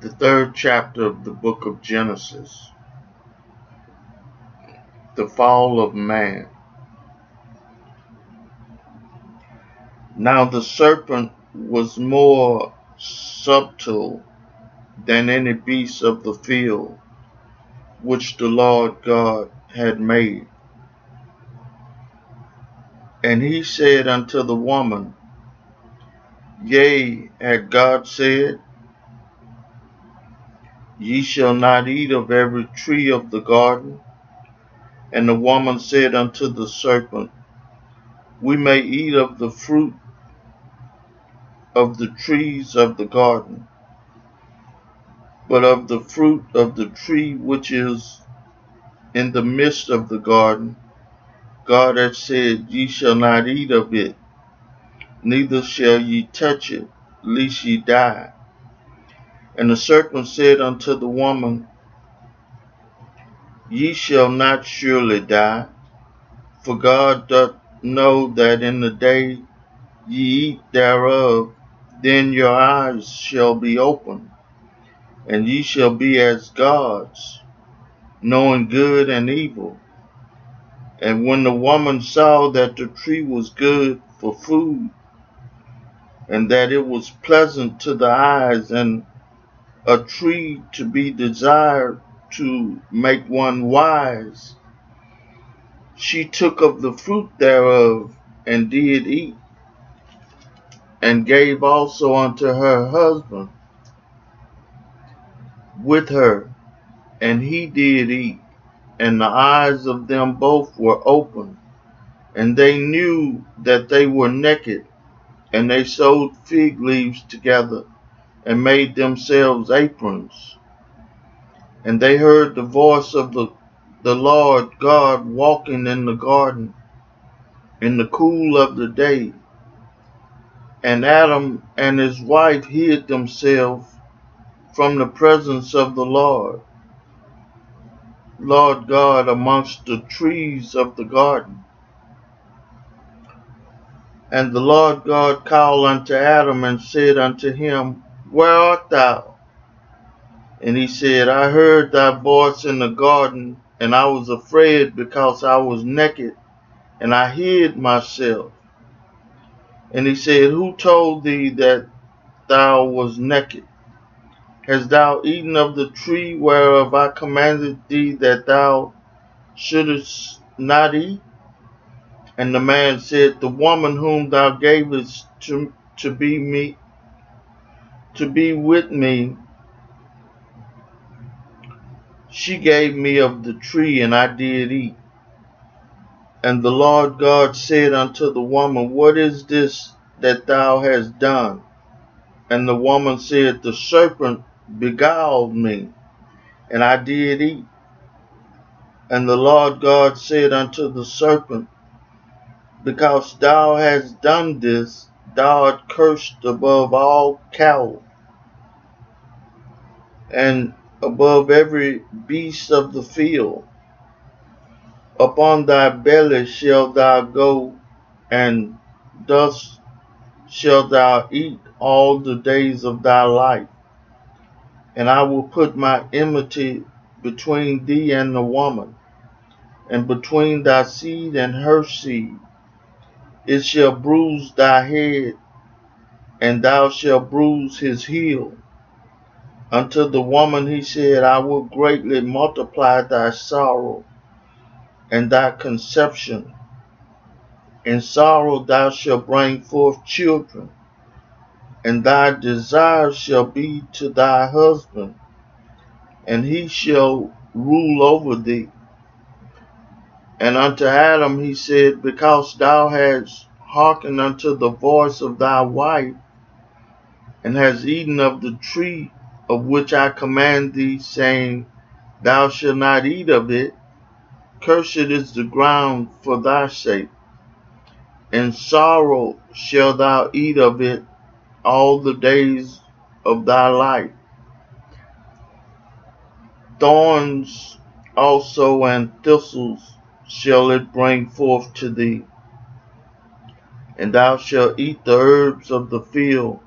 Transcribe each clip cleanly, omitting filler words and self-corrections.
The third chapter of the book of Genesis, the fall of man. Now the serpent was more subtle than any beast of the field which the Lord God had made. And he said unto the woman, Yea, had God said, Ye shall not eat of every tree of the garden? And the woman said unto the serpent, We may eat of the fruit of the trees of the garden, but of the fruit of the tree which is in the midst of the garden, God hath said, Ye shall not eat of it, neither shall ye touch it, lest ye die. And the serpent said unto the woman, Ye shall not surely die, for God doth know that in the day ye eat thereof, then your eyes shall be opened, and ye shall be as gods, knowing good and evil. And when the woman saw that the tree was good for food, and that it was pleasant to the eyes, and a tree to be desired to make one wise, she took of the fruit thereof, and did eat, and gave also unto her husband with her, and he did eat. And the eyes of them both were opened, and they knew that they were naked, and they sewed fig leaves together, and made themselves aprons. And they heard the voice of the Lord God walking in the garden in the cool of the day. And Adam and his wife hid themselves from the presence of the Lord God amongst the trees of the garden. And the Lord God called unto Adam and said unto him, Where art thou? And he said, I heard thy voice in the garden, and I was afraid because I was naked, and I hid myself. And he said, Who told thee that thou was naked? Hast thou eaten of the tree whereof I commanded thee that thou shouldest not eat? And the man said, The woman whom thou gavest to be with me, she gave me of the tree, and I did eat. And the Lord God said unto the woman, What is this that thou hast done? And the woman said, The serpent beguiled me, and I did eat. And the Lord God said unto the serpent, Because thou hast done this, thou art cursed above all cattle, and above every beast of the field. Upon thy belly shalt thou go, and dust shalt thou eat all the days of thy life. And I will put my enmity between thee and the woman, and between thy seed and her seed. It shall bruise thy head, and thou shalt bruise his heel. Unto the woman he said, I will greatly multiply thy sorrow and thy conception. In sorrow thou shalt bring forth children, and thy desire shall be to thy husband, and he shall rule over thee. And unto Adam he said, Because thou hast hearkened unto the voice of thy wife, and hast eaten of the tree of which I command thee, saying, Thou shalt not eat of it, cursed is the ground for thy sake. In sorrow shalt thou eat of it all the days of thy life. Thorns also and thistles shall it bring forth to thee, and thou shalt eat the herbs of the field.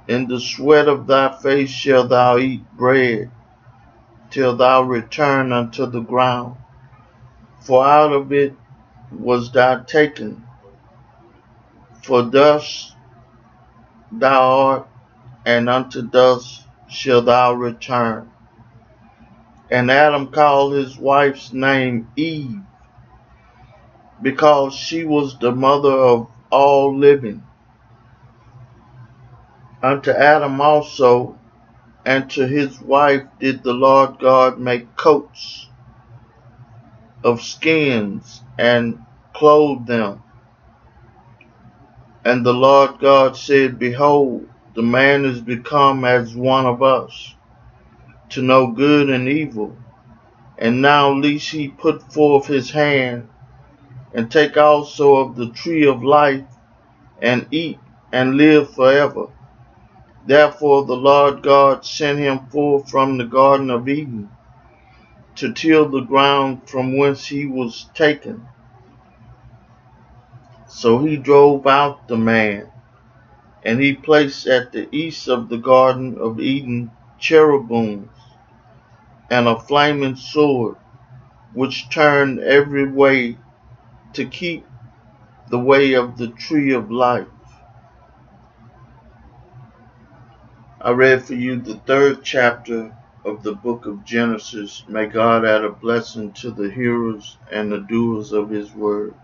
In the sweat of thy face shalt thou eat bread, till thou return unto the ground. For out of it was thou taken, for dust thou art, and unto dust shalt thou return. And Adam called his wife's name Eve, because she was the mother of all living. Unto Adam also and to his wife did the Lord God make coats of skins and clothe them. And the Lord God said, Behold, the man is become as one of us, to know good and evil. And now lest he put forth his hand, and take also of the tree of life, and eat, and live forever. Therefore the Lord God sent him forth from the Garden of Eden, to till the ground from whence he was taken. So he drove out the man, and he placed at the east of the Garden of Eden cherubims, and a flaming sword, which turned every way to keep the way of the tree of life. I read for you the 3rd chapter of the book of Genesis. May God add a blessing to the hearers and the doers of his word.